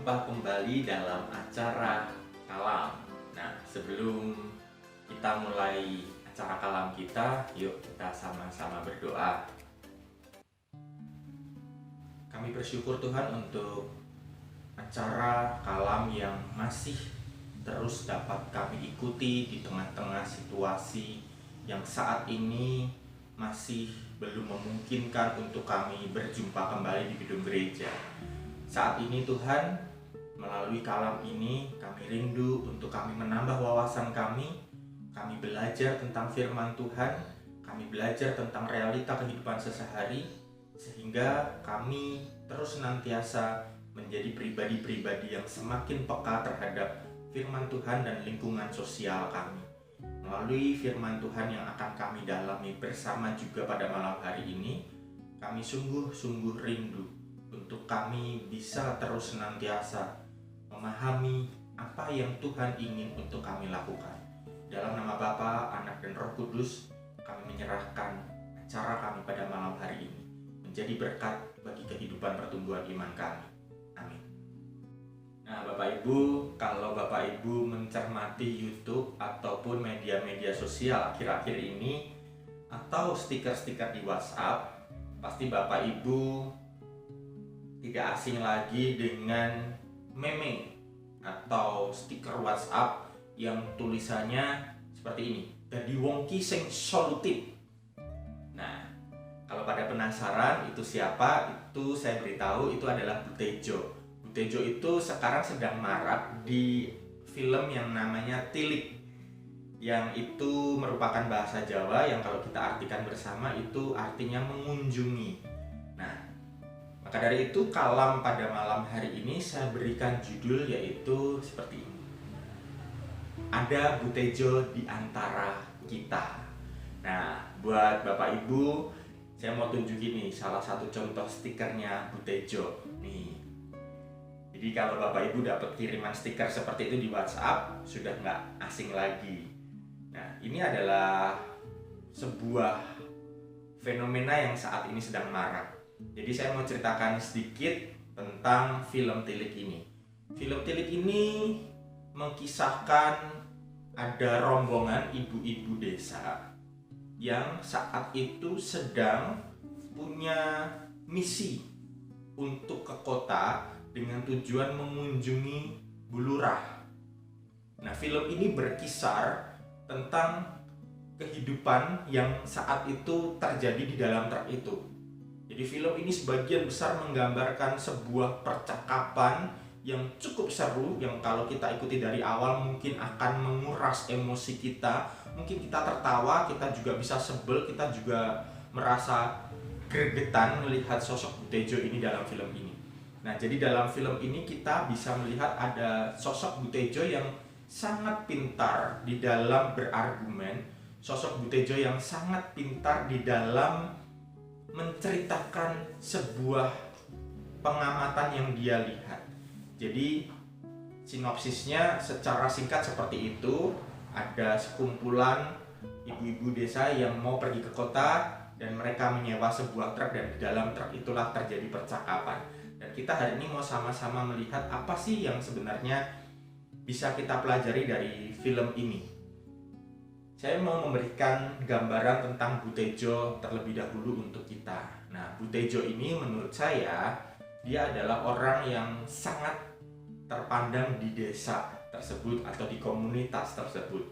Berjumpa kembali dalam acara Kalam. Nah, sebelum kita mulai acara Kalam kita, yuk kita sama-sama berdoa. Kami bersyukur Tuhan untuk acara Kalam yang masih terus dapat kami ikuti di tengah-tengah situasi yang saat ini masih belum memungkinkan untuk kami berjumpa kembali di gedung gereja. Saat ini Tuhan, melalui Kalam ini kami rindu untuk kami menambah wawasan kami belajar tentang firman Tuhan, kami belajar tentang realita kehidupan sehari-hari, sehingga kami terus senantiasa menjadi pribadi-pribadi yang semakin peka terhadap firman Tuhan dan lingkungan sosial kami. Melalui firman Tuhan yang akan kami dalami bersama juga pada malam hari ini, kami sungguh-sungguh rindu untuk kami bisa terus senantiasa memahami apa yang Tuhan ingin untuk kami lakukan. Dalam nama Bapa, Anak, dan Roh Kudus, kami menyerahkan acara kami pada malam hari ini menjadi berkat bagi kehidupan pertumbuhan iman kami. Amin. Nah, Bapak Ibu, kalau Bapak Ibu mencermati YouTube ataupun media-media sosial akhir-akhir ini atau stiker-stiker di WhatsApp, pasti Bapak Ibu tidak asing lagi dengan meme atau stiker WhatsApp yang tulisannya seperti ini, "Dadi wong ki sing solutif." Nah, kalau pada penasaran itu siapa, itu saya beritahu itu adalah Butejo. Butejo itu sekarang sedang marak di film yang namanya Tilik, yang itu merupakan bahasa Jawa yang kalau kita artikan bersama itu artinya mengunjungi. Nah, maka dari itu Kalam pada malam hari ini saya berikan judul yaitu seperti ini. Ada Butejo di antara kita. Nah, buat Bapak Ibu, saya mau tunjukin nih salah satu contoh stikernya Butejo. Nih. Jadi kalau Bapak Ibu dapat kiriman stiker seperti itu di WhatsApp, sudah nggak asing lagi. Nah, ini adalah sebuah fenomena yang saat ini sedang marak. Jadi saya mau ceritakan sedikit tentang film Tilik ini. Film Tilik ini mengisahkan ada rombongan ibu-ibu desa yang saat itu sedang punya misi untuk ke kota dengan tujuan mengunjungi Bu Lurah. Nah, film ini berkisar tentang kehidupan yang saat itu terjadi di dalam truk itu. Jadi film ini sebagian besar menggambarkan sebuah percakapan yang cukup seru, yang kalau kita ikuti dari awal mungkin akan menguras emosi kita. Mungkin kita tertawa, kita juga bisa sebel, kita juga merasa gregetan melihat sosok Butejo ini dalam film ini. Nah, jadi dalam film ini kita bisa melihat ada sosok Butejo yang sangat pintar di dalam berargumen, sosok Butejo yang sangat pintar di dalam menceritakan sebuah pengamatan yang dia lihat. Jadi sinopsisnya secara singkat seperti itu. Ada sekumpulan ibu-ibu desa yang mau pergi ke kota dan mereka menyewa sebuah truk, dan di dalam truk itulah terjadi percakapan. Dan kita hari ini mau sama-sama melihat apa sih yang sebenarnya bisa kita pelajari dari film ini. Saya mau memberikan gambaran tentang Butejo terlebih dahulu untuk kita. Nah, Butejo ini menurut saya dia adalah orang yang sangat terpandang di desa tersebut atau di komunitas tersebut.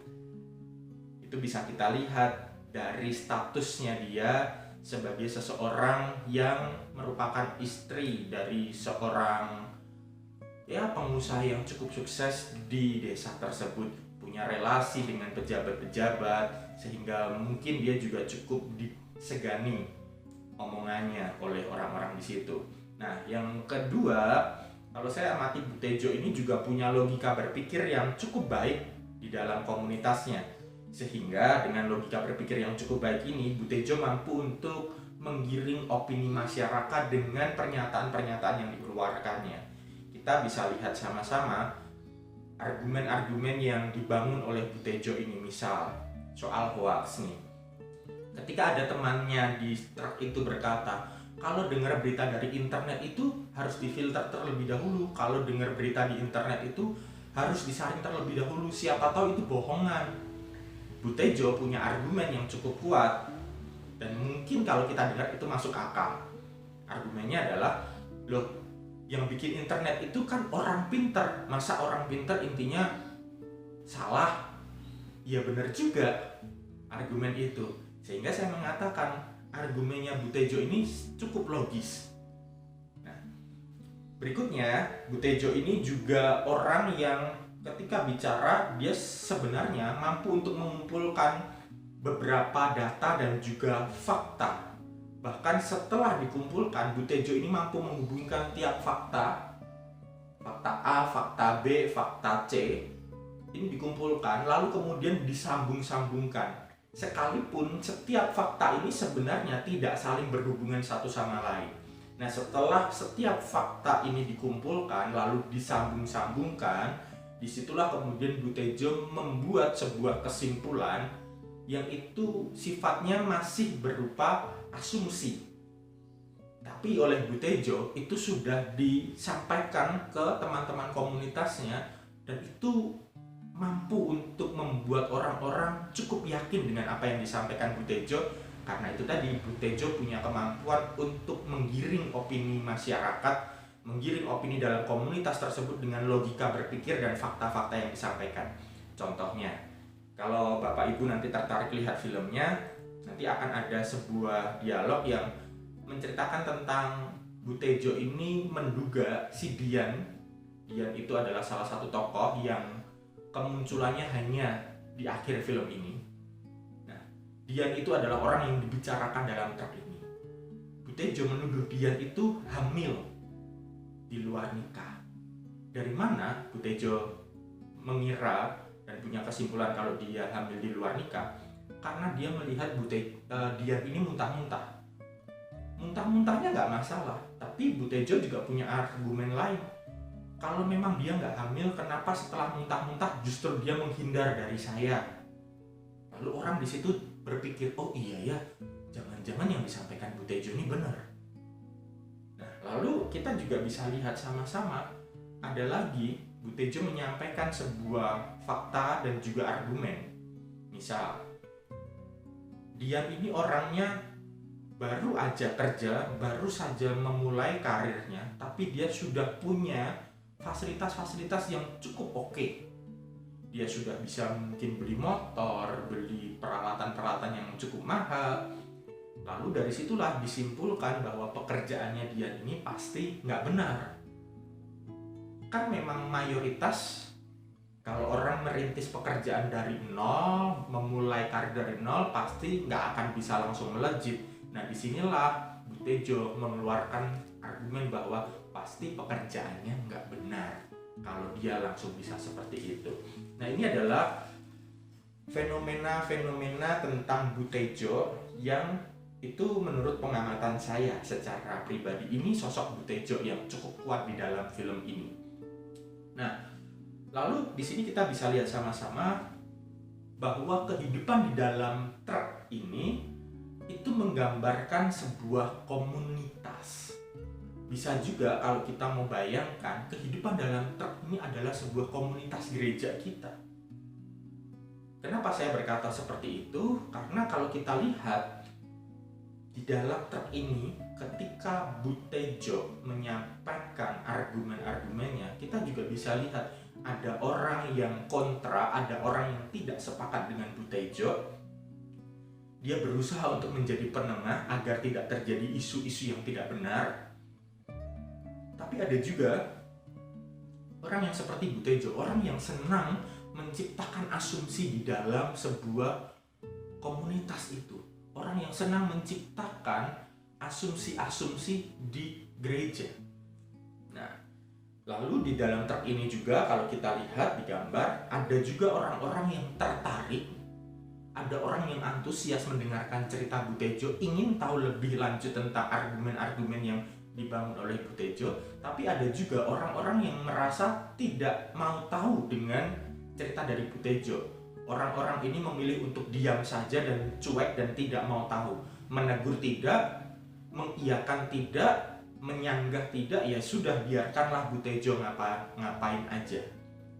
Itu bisa kita lihat dari statusnya dia sebagai seseorang yang merupakan istri dari seorang pengusaha yang cukup sukses di desa tersebut, punya relasi dengan pejabat-pejabat sehingga mungkin dia juga cukup disegani omongannya oleh orang-orang di situ. Nah, yang kedua, kalau saya amati Butejo ini juga punya logika berpikir yang cukup baik di dalam komunitasnya. Sehingga dengan logika berpikir yang cukup baik ini, Butejo mampu untuk menggiring opini masyarakat dengan pernyataan-pernyataan yang dikeluarkannya. Kita bisa lihat sama-sama argumen-argumen yang dibangun oleh Butejo ini. Misal soal hoax nih. Ketika ada temannya di truk itu berkata, Kalau dengar berita dari internet itu harus difilter terlebih dahulu. Kalau dengar berita di internet itu harus disaring terlebih dahulu. Siapa tahu itu bohongan. Butejo punya argumen yang cukup kuat dan mungkin kalau kita dengar itu masuk akal. Argumennya adalah, loh, yang bikin internet itu kan orang pinter. Masa orang pinter intinya salah? Ya benar juga argumen itu. Sehingga saya mengatakan argumennya Butejo ini cukup logis. Nah, berikutnya, Butejo ini juga orang yang ketika bicara dia sebenarnya mampu untuk mengumpulkan beberapa data dan juga fakta. Bahkan setelah dikumpulkan, Butejo ini mampu menghubungkan tiap fakta, fakta A, fakta B, fakta C, ini dikumpulkan lalu kemudian disambung-sambungkan. Sekalipun setiap fakta ini sebenarnya tidak saling berhubungan satu sama lain. Nah, setelah setiap fakta ini dikumpulkan lalu disambung-sambungkan, disitulah kemudian Butejo membuat sebuah kesimpulan yang itu sifatnya masih berupa asumsi. Tapi oleh Butejo itu sudah disampaikan ke teman-teman komunitasnya dan itu mampu untuk membuat orang-orang cukup yakin dengan apa yang disampaikan Butejo. Karena itu tadi, Butejo punya kemampuan untuk menggiring opini masyarakat, menggiring opini dalam komunitas tersebut dengan logika berpikir dan fakta-fakta yang disampaikan. Contohnya, kalau Bapak Ibu nanti tertarik lihat filmnya, nanti akan ada sebuah dialog yang menceritakan tentang Butejo ini menduga si Dian itu adalah salah satu tokoh yang kemunculannya hanya di akhir film ini. Nah, Dian itu adalah orang yang dibicarakan dalam truk ini. Butejo menuduh Dian itu hamil di luar nikah. Dari mana Butejo mengira dan punya kesimpulan kalau dia hamil di luar nikah? Karena dia melihat Dian ini muntah-muntah. Muntah-muntahnya nggak masalah, tapi Butejo juga punya argumen lain. Kalau memang dia nggak hamil, kenapa setelah muntah-muntah justru dia menghindar dari saya? Lalu orang di situ berpikir, oh iya ya, jangan-jangan yang disampaikan Butejo ini benar. Nah, lalu kita juga bisa lihat sama-sama, ada lagi Butejo menyampaikan sebuah fakta dan juga argumen. Misal, dia ini orangnya baru aja kerja, baru saja memulai karirnya, tapi dia sudah punya fasilitas-fasilitas yang cukup oke. Dia sudah bisa mungkin beli motor, beli peralatan-peralatan yang cukup mahal. Lalu dari situlah disimpulkan bahwa pekerjaannya dia ini pasti nggak benar. Kan memang mayoritas kalau orang merintis pekerjaan dari nol, memulai karir dari nol, pasti nggak akan bisa langsung melejit. Nah, disinilah Butejo mengeluarkan argumen bahwa pasti pekerjaannya nggak benar kalau dia langsung bisa seperti itu. Nah, ini adalah fenomena-fenomena tentang Butejo yang itu menurut pengamatan saya secara pribadi, ini sosok Butejo yang cukup kuat di dalam film ini. Nah, lalu di sini kita bisa lihat sama-sama bahwa kehidupan di dalam truk ini itu menggambarkan sebuah komunitas. Bisa juga kalau kita mau bayangkan, kehidupan dalam truk ini adalah sebuah komunitas gereja kita. Kenapa saya berkata seperti itu? Karena kalau kita lihat di dalam truk ini, ketika Butejo menyampaikan argumen-argumennya, kita juga bisa lihat ada orang yang kontra, ada orang yang tidak sepakat dengan Butejo. Dia berusaha untuk menjadi penengah agar tidak terjadi isu-isu yang tidak benar. Tapi ada juga orang yang seperti Butejo, orang yang senang menciptakan asumsi di dalam sebuah komunitas itu. Orang yang senang menciptakan asumsi-asumsi di gereja. Nah, lalu di dalam truk ini juga kalau kita lihat di gambar, ada juga orang-orang yang tertarik. Ada orang yang antusias mendengarkan cerita Butejo, ingin tahu lebih lanjut tentang argumen-argumen yang dibangun oleh Butejo. Tapi ada juga orang-orang yang merasa tidak mau tahu dengan cerita dari Butejo. Orang-orang ini memilih untuk diam saja dan cuek dan tidak mau tahu. Menegur tidak, mengiyakan tidak, menyanggah tidak, ya sudah, biarkanlah Bu Tejo ngapain aja.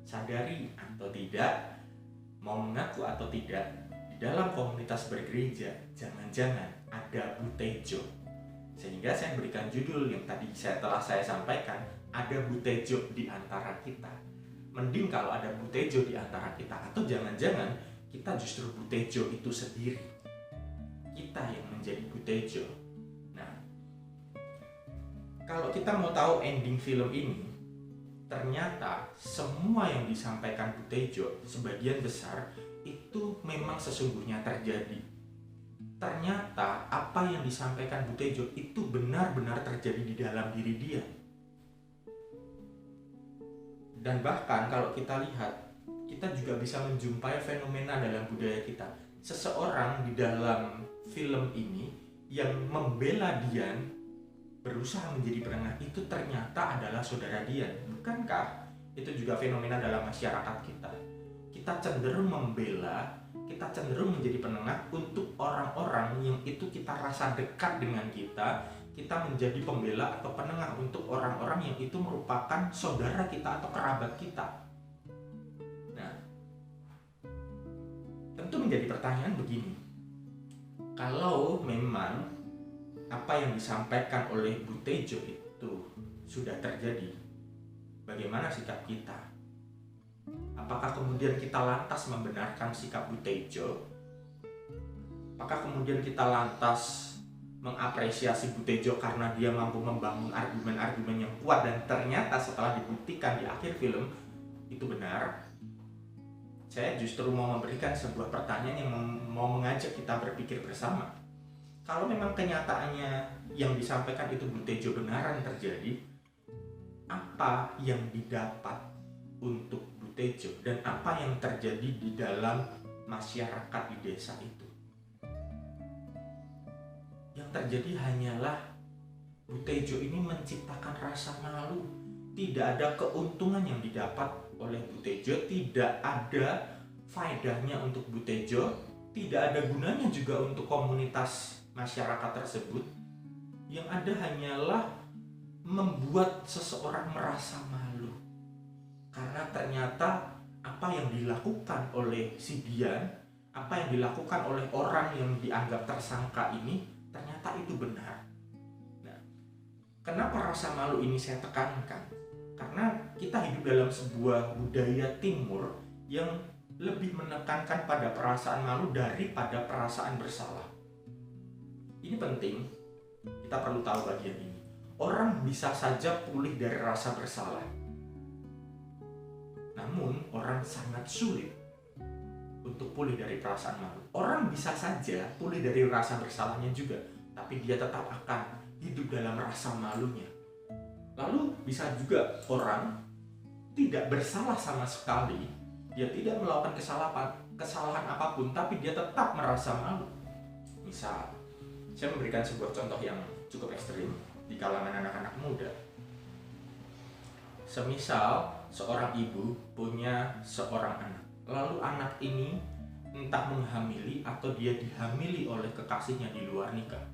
Sadari atau tidak, mau mengaku atau tidak, di dalam komunitas bergereja jangan-jangan ada Bu Tejo. Sehingga saya berikan judul yang tadi telah saya sampaikan, ada Bu Tejo di antara kita. Mending kalau ada Bu Tejo di antara kita, atau jangan-jangan kita justru Bu Tejo itu sendiri. Kita yang menjadi Bu Tejo. Nah, kalau kita mau tahu ending film ini, ternyata semua yang disampaikan Bu Tejo sebagian besar itu memang sesungguhnya terjadi. Ternyata apa yang disampaikan Bu Tejo itu benar-benar terjadi di dalam diri dia. Dan bahkan kalau kita lihat, kita juga bisa menjumpai fenomena dalam budaya kita. Seseorang di dalam film ini yang membela Dian, berusaha menjadi penengah, itu ternyata adalah saudara Dian. Bukankah itu juga fenomena dalam masyarakat kita? Kita cenderung membela, kita cenderung menjadi penengah untuk orang-orang yang itu kita rasa dekat dengan kita. Kita menjadi pembela atau penengah untuk orang-orang yang itu merupakan saudara kita atau kerabat kita. Nah, tentu menjadi pertanyaan begini. Kalau memang apa yang disampaikan oleh Bu Tejo itu sudah terjadi, bagaimana sikap kita? Apakah kemudian kita lantas membenarkan sikap Bu Tejo? Apakah kemudian kita lantas mengapresiasi Bu Tejo karena dia mampu membangun argumen-argumen yang kuat dan ternyata setelah dibuktikan di akhir film itu benar? Saya justru mau memberikan sebuah pertanyaan yang mau mengajak kita berpikir bersama. Kalau memang kenyataannya yang disampaikan itu Bu Tejo benaran terjadi, apa yang didapat untuk Bu Tejo dan apa yang terjadi di dalam masyarakat di desa itu? Yang terjadi hanyalah Bu Tejo ini menciptakan rasa malu. Tidak ada keuntungan yang didapat oleh Bu Tejo, tidak ada faedahnya untuk Bu Tejo, tidak ada gunanya juga untuk komunitas masyarakat tersebut. Yang ada hanyalah membuat seseorang merasa malu. Karena ternyata apa yang dilakukan oleh si Dian, apa yang dilakukan oleh orang yang dianggap tersangka ini, ternyata itu benar. Nah, kenapa rasa malu ini saya tekankan? Karena kita hidup dalam sebuah budaya timur yang lebih menekankan pada perasaan malu daripada perasaan bersalah. Ini penting, kita perlu tahu bagian ini. Orang bisa saja pulih dari rasa bersalah, namun orang sangat sulit untuk pulih dari perasaan malu. Orang bisa saja pulih dari rasa bersalahnya juga, tapi dia tetap akan hidup dalam rasa malunya. Lalu bisa juga orang tidak bersalah sama sekali, dia tidak melakukan kesalahan apapun, tapi dia tetap merasa malu. Misal, saya memberikan sebuah contoh yang cukup ekstrim di kalangan anak-anak muda. Semisal seorang ibu punya seorang anak, lalu anak ini entah menghamili atau dia dihamili oleh kekasihnya di luar nikah.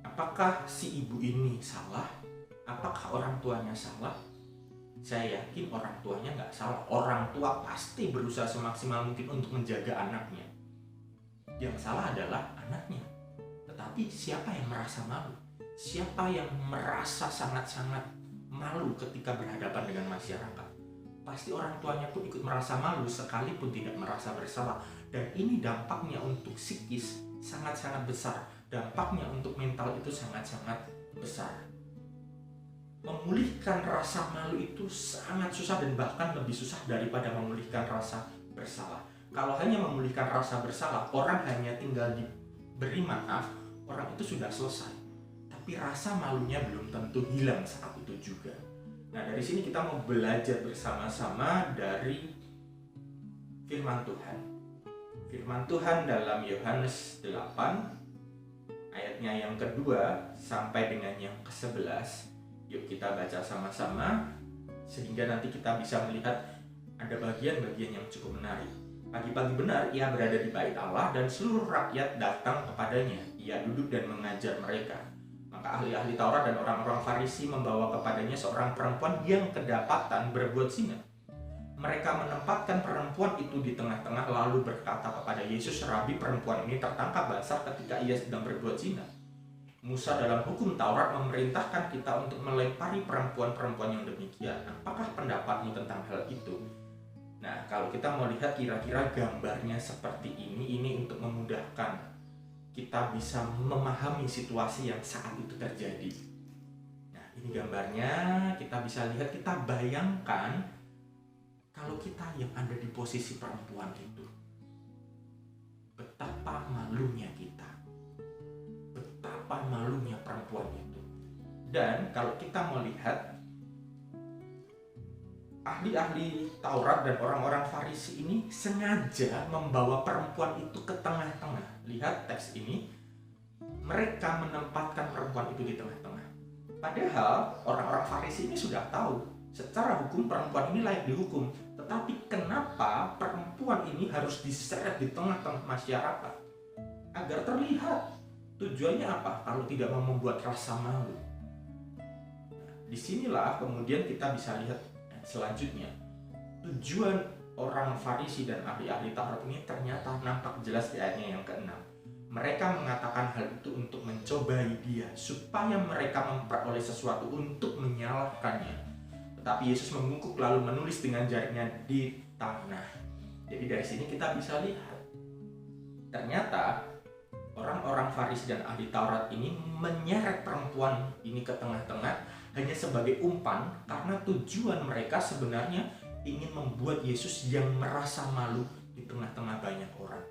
Apakah si ibu ini salah? Apakah orang tuanya salah? Saya yakin orang tuanya nggak salah. Orang tua pasti berusaha semaksimal mungkin untuk menjaga anaknya. Yang salah adalah anaknya. Tetapi siapa yang merasa malu? Siapa yang merasa sangat-sangat malu ketika berhadapan dengan masyarakat? Pasti orang tuanya pun ikut merasa malu sekalipun tidak merasa bersalah. Dan ini dampaknya untuk psikis sangat-sangat besar. Dampaknya untuk mental itu sangat-sangat besar. Memulihkan rasa malu itu sangat susah dan bahkan lebih susah daripada memulihkan rasa bersalah. Kalau hanya memulihkan rasa bersalah, orang hanya tinggal diberi maaf, orang itu sudah selesai. Tapi rasa malunya belum tentu hilang saat itu juga. Nah, dari sini kita mau belajar bersama-sama dari firman Tuhan. Firman Tuhan dalam Yohanes 8 ayatnya yang kedua sampai dengan yang ke-11. Yuk kita baca sama-sama sehingga nanti kita bisa melihat ada bagian-bagian yang cukup menarik. Pagi-pagi benar ia berada di bait Allah dan seluruh rakyat datang kepadanya. Ia duduk dan mengajar mereka. Maka ahli-ahli Taurat dan orang-orang Farisi membawa kepadanya seorang perempuan yang kedapatan berbuat zina. Mereka menempatkan perempuan itu di tengah-tengah lalu berkata kepada Yesus, "Rabi, perempuan ini tertangkap basah ketika ia sedang berbuat zina. Musa dalam hukum Taurat memerintahkan kita untuk melempari perempuan-perempuan yang demikian. Apakah pendapatmu tentang hal itu?" Nah, kalau kita mau lihat kira-kira gambarnya seperti ini untuk memudahkan kita bisa memahami situasi yang saat itu terjadi. Nah, ini gambarnya, kita bisa lihat, kita bayangkan kalau kita yang ada di posisi perempuan itu, betapa malunya kita, betapa malunya perempuan itu. Dan kalau kita melihat ahli-ahli Taurat dan orang-orang Farisi ini sengaja membawa perempuan itu ke tengah-tengah. Lihat teks ini, mereka menempatkan perempuan itu di tengah-tengah. Padahal orang-orang Farisi ini sudah tahu secara hukum perempuan ini layak dihukum. Tetapi kenapa perempuan ini harus diseret di tengah-tengah masyarakat? Agar terlihat. Tujuannya apa? Kalau tidak mau membuat rasa malu. Nah, disinilah kemudian kita bisa lihat selanjutnya. Tujuan orang Farisi dan ahli-ahli Taurat ini ternyata nampak jelas di ayatnya yang ke-6. Mereka mengatakan hal itu untuk mencobai dia, supaya mereka memperoleh sesuatu untuk menyalahkannya. Tetapi Yesus menggungkuk lalu menulis dengan jarinya di tanah. Jadi dari sini kita bisa lihat, ternyata orang-orang Farisi dan ahli Taurat ini menyeret perempuan ini ke tengah-tengah hanya sebagai umpan, karena tujuan mereka sebenarnya ingin membuat Yesus yang merasa malu di tengah-tengah banyak orang.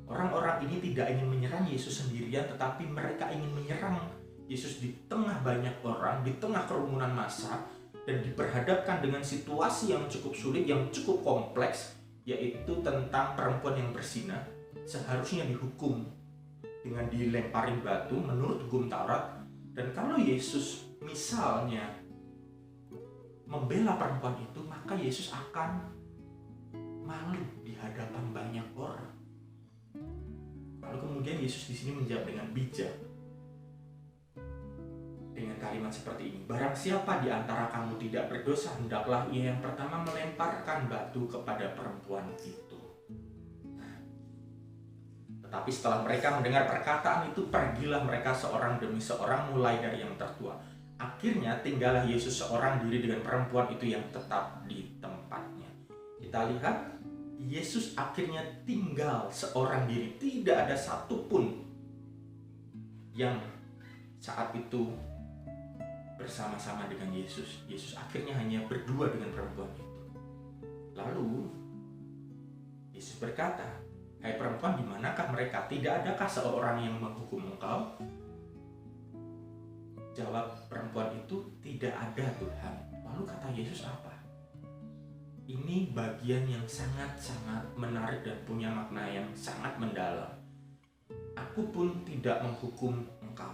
Orang-orang ini tidak ingin menyerang Yesus sendirian, tetapi mereka ingin menyerang Yesus di tengah banyak orang, di tengah kerumunan massa, dan diperhadapkan dengan situasi yang cukup sulit, yang cukup kompleks, yaitu tentang perempuan yang berzina seharusnya dihukum dengan dilemparin batu menurut hukum Taurat. Dan kalau Yesus misalnya membela perempuan itu, maka Yesus akan malu di hadapan banyak orang. Lalu kemudian Yesus di sini menjawab dengan bijak dengan kalimat seperti ini, "Barang siapa di antara kamu tidak berdosa, hendaklah ia yang pertama melemparkan batu kepada perempuan itu." Tetapi setelah mereka mendengar perkataan itu, pergilah mereka seorang demi seorang, mulai dari yang tertua. Akhirnya tinggallah Yesus seorang diri dengan perempuan itu yang tetap di tempatnya. Kita lihat, Yesus akhirnya tinggal seorang diri. Tidak ada satupun yang saat itu bersama-sama dengan Yesus. Yesus akhirnya hanya berdua dengan perempuan itu. Lalu Yesus berkata, "Hai perempuan, di manakah mereka? Tidak adakah seorang yang menghukum engkau?" Jawab perempuan itu, "Tidak ada, Tuhan." Lalu kata Yesus apa? Ini bagian yang sangat-sangat menarik dan punya makna yang sangat mendalam. "Aku pun tidak menghukum engkau.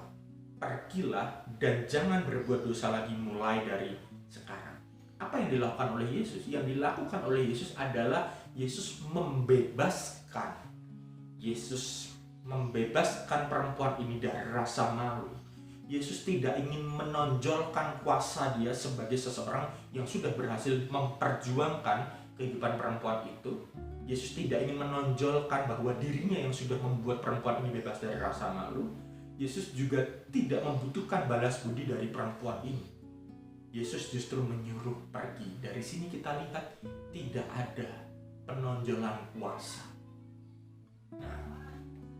Pergilah dan jangan berbuat dosa lagi mulai dari sekarang." Apa yang dilakukan oleh Yesus? Yang dilakukan oleh Yesus adalah Yesus membebaskan. Yesus membebaskan perempuan ini dari rasa malu. Yesus tidak ingin menonjolkan kuasa dia sebagai seseorang yang sudah berhasil memperjuangkan kehidupan perempuan itu. Yesus tidak ingin menonjolkan bahwa dirinya yang sudah membuat perempuan ini bebas dari rasa malu. Yesus juga tidak membutuhkan balas budi dari perempuan ini. Yesus justru menyuruh pergi. Dari sini kita lihat tidak ada penonjolan kuasa. Nah,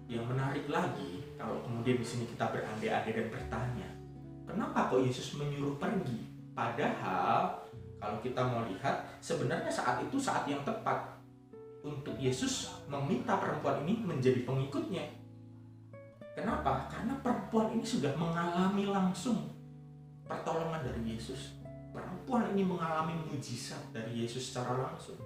yang menarik lagi, kalau kemudian di sini kita berandai-andai dan bertanya, kenapa kok Yesus menyuruh pergi? Padahal kalau kita mau lihat, sebenarnya saat itu saat yang tepat untuk Yesus meminta perempuan ini menjadi pengikutnya. Kenapa? Karena perempuan ini sudah mengalami langsung pertolongan dari Yesus. Perempuan ini mengalami mujizat dari Yesus secara langsung.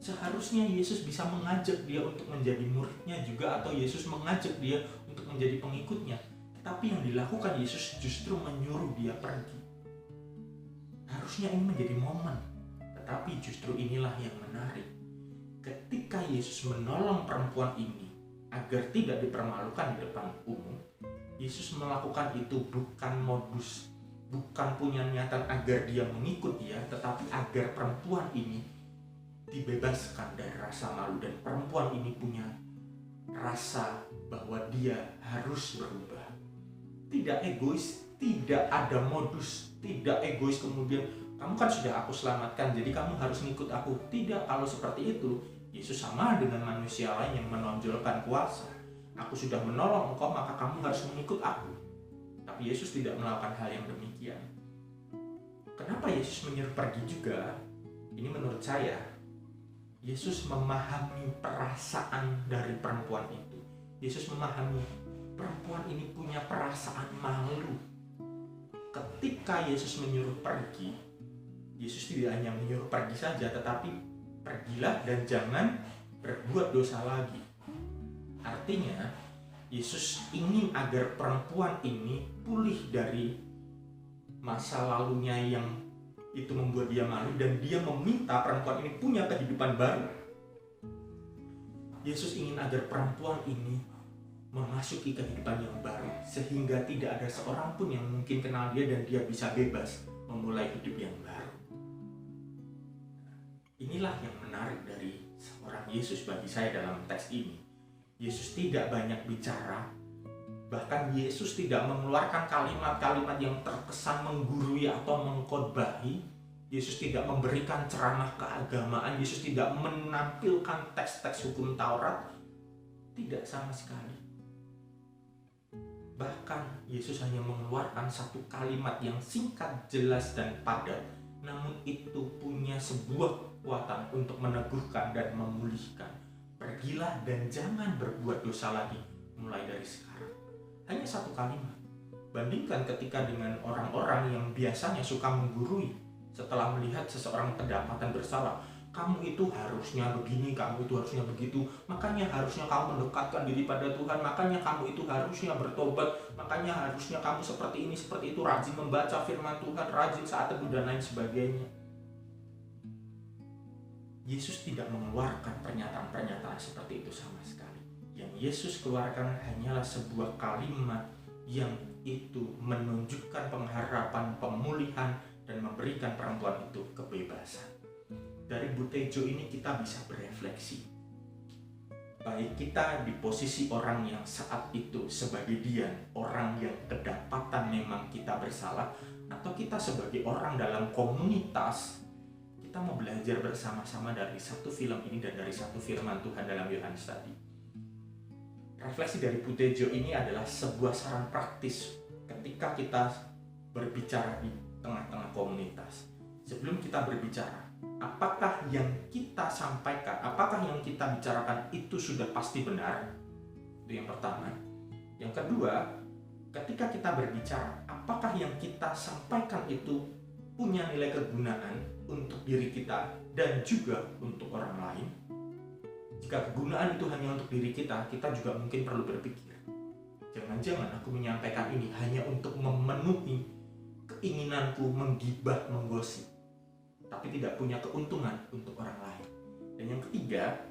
Seharusnya Yesus bisa mengajak dia untuk menjadi muridnya juga, atau Yesus mengajak dia untuk menjadi pengikutnya. Tapi yang dilakukan Yesus justru menyuruh dia pergi. Harusnya ini menjadi momen, tetapi justru inilah yang menarik. ketika Yesus menolong perempuan ini agar tidak dipermalukan di depan umum, Yesus melakukan itu bukan modus, bukan punya niatan agar dia mengikut dia, tetapi agar perempuan ini dibebaskan dari rasa malu, dan perempuan ini punya rasa bahwa dia harus berubah. Tidak egois, tidak ada modus, tidak egois kemudian kamu kan sudah aku selamatkan jadi kamu harus ngikut aku. Tidak, kalau seperti itu Yesus sama dengan manusia lain yang menonjolkan kuasa. Aku sudah menolong engkau maka kamu harus mengikut aku. Tapi Yesus tidak melakukan hal yang demikian. Kenapa Yesus menyuruh pergi juga? Ini menurut saya Yesus memahami perasaan dari perempuan itu. Yesus memahami perempuan ini punya perasaan malu. Ketika Yesus menyuruh pergi, Yesus tidak hanya menyuruh pergi saja, tetapi pergilah dan jangan berbuat dosa lagi. Artinya, Yesus ingin agar perempuan ini pulih dari masa lalunya yang itu membuat dia malu, dan dia meminta perempuan ini punya kehidupan baru. Yesus ingin agar perempuan ini memasuki kehidupan yang baru, sehingga tidak ada seorang pun yang mungkin kenal dia dan dia bisa bebas memulai hidup yang baru. Inilah yang menarik dari seorang Yesus bagi saya dalam teks ini. Yesus tidak banyak bicara, bahkan Yesus tidak mengeluarkan kalimat-kalimat yang terkesan menggurui atau mengkhotbahi. Yesus tidak memberikan ceramah keagamaan, Yesus tidak menampilkan teks-teks hukum Taurat, tidak sama sekali. Bahkan Yesus hanya mengeluarkan satu kalimat yang singkat, jelas, dan padat, namun itu punya sebuah kekuatan untuk meneguhkan dan memulihkan. Pergilah dan jangan berbuat dosa lagi mulai dari sekarang. Hanya satu kalimat. Bandingkan ketika dengan orang-orang yang biasanya suka menggurui setelah melihat seseorang kedapatan bersalah. Kamu itu harusnya begini, kamu itu harusnya begitu, makanya harusnya kamu mendekatkan diri pada Tuhan, makanya kamu itu harusnya bertobat, makanya harusnya kamu seperti ini, seperti itu, rajin membaca firman Tuhan, rajin saat teduh dan lain sebagainya. Yesus tidak mengeluarkan pernyataan-pernyataan seperti itu sama sekali. Yang Yesus keluarkan hanyalah sebuah kalimat yang itu menunjukkan pengharapan, pemulihan, dan memberikan perempuan itu kebebasan. Dari Butejo ini kita bisa berefleksi. Baik kita di posisi orang yang saat itu sebagai Dian, orang yang kedapatan memang kita bersalah, atau kita sebagai orang dalam komunitas, kita mau belajar bersama-sama dari satu film ini dan dari satu firman Tuhan dalam Yohanes tadi. Refleksi dari Butejo ini adalah sebuah saran praktis ketika kita berbicara di tengah-tengah komunitas. Sebelum kita berbicara, apakah yang kita sampaikan, apakah yang kita bicarakan itu sudah pasti benar? Itu yang pertama. Yang kedua, ketika kita berbicara, apakah yang kita sampaikan itu punya nilai kegunaan untuk diri kita dan juga untuk orang lain? Jika kegunaan itu hanya untuk diri kita, kita juga mungkin perlu berpikir, jangan-jangan aku menyampaikan ini hanya untuk memenuhi keinginanku menggibah, menggosip, tapi tidak punya keuntungan untuk orang lain. Dan yang ketiga,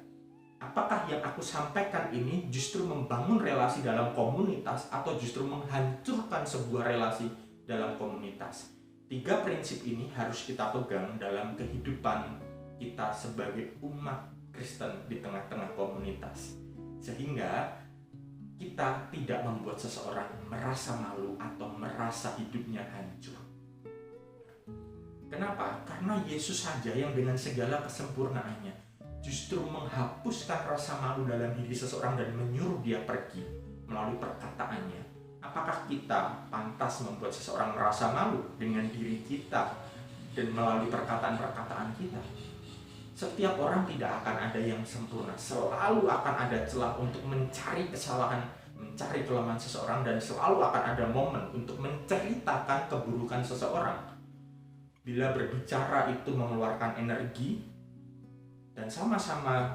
apakah yang aku sampaikan ini justru membangun relasi dalam komunitas atau justru menghancurkan sebuah relasi dalam komunitas? 3 prinsip ini harus kita pegang dalam kehidupan kita sebagai umat Kristen di tengah-tengah komunitas, sehingga kita tidak membuat seseorang merasa malu atau merasa hidupnya hancur. Kenapa? Karena Yesus saja yang dengan segala kesempurnaannya justru menghapuskan rasa malu dalam diri seseorang dan menyuruh dia pergi melalui perkataannya. Apakah kita pantas membuat seseorang merasa malu dengan diri kita dan melalui perkataan-perkataan kita? Setiap orang tidak akan ada yang sempurna. Selalu akan ada celah untuk mencari kesalahan, mencari kelemahan seseorang, dan selalu akan ada momen untuk menceritakan keburukan seseorang. Bila berbicara itu mengeluarkan energi dan sama-sama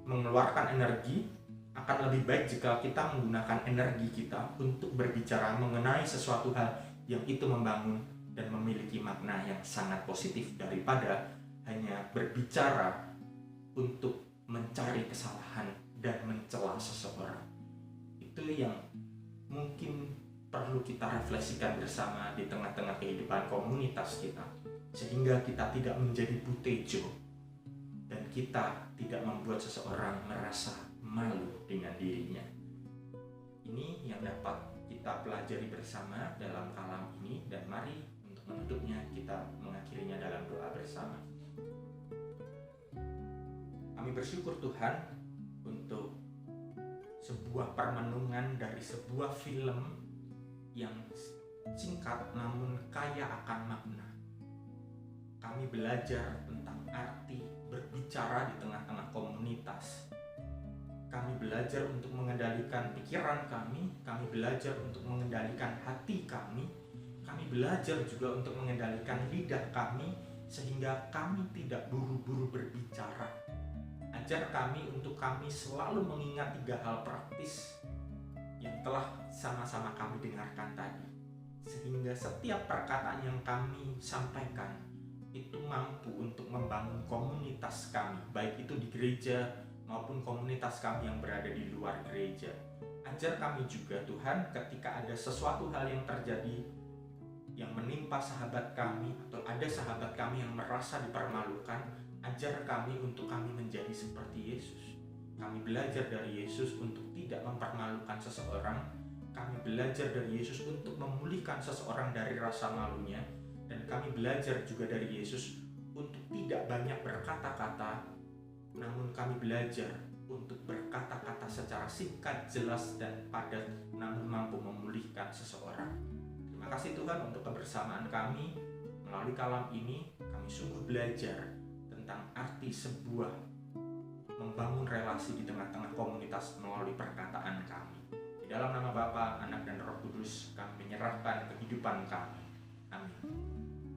mengeluarkan energi, akan lebih baik jika kita menggunakan energi kita untuk berbicara mengenai sesuatu hal yang itu membangun dan memiliki makna yang sangat positif daripada hanya berbicara untuk mencari kesalahan dan mencela seseorang. Itu yang mungkin perlu kita refleksikan bersama di tengah-tengah kehidupan komunitas kita, sehingga kita tidak menjadi butejo dan kita tidak membuat seseorang merasa malu dengan dirinya. Ini yang dapat kita pelajari bersama dalam kalam ini, dan mari untuk menutupnya kita mengakhirinya dalam doa bersama. Kami bersyukur Tuhan untuk sebuah permenungan dari sebuah film yang singkat namun kaya akan makna. Kami belajar tentang arti berbicara di tengah-tengah komunitas. Kami belajar untuk mengendalikan pikiran kami belajar untuk mengendalikan hati kami belajar juga untuk mengendalikan lidah kami, sehingga kami tidak buru-buru berbicara. Ajar kami untuk kami selalu mengingat 3 hal praktis yang telah sama-sama kami dengarkan tadi, sehingga setiap perkataan yang kami sampaikan itu mampu untuk membangun komunitas kami, baik itu di gereja maupun komunitas kami yang berada di luar gereja. Ajar kami juga Tuhan, ketika ada sesuatu hal yang terjadi yang menimpa sahabat kami, atau ada sahabat kami yang merasa dipermalukan, ajar kami untuk kami menjadi seperti Yesus. Kami belajar dari Yesus untuk tidak mempermalukan seseorang. Kami belajar dari Yesus untuk memulihkan seseorang dari rasa malunya. Dan kami belajar juga dari Yesus untuk tidak banyak berkata-kata, namun kami belajar untuk berkata-kata secara singkat, jelas, dan padat, namun mampu memulihkan seseorang. Terima kasih Tuhan untuk kebersamaan kami. Melalui kalam ini, kami sungguh belajar tentang arti sebuah membangun relasi di tengah-tengah komunitas melalui perkataan kami. Di dalam nama Bapa, Anak, dan Roh Kudus, kami menyerahkan kehidupan kami. Amin.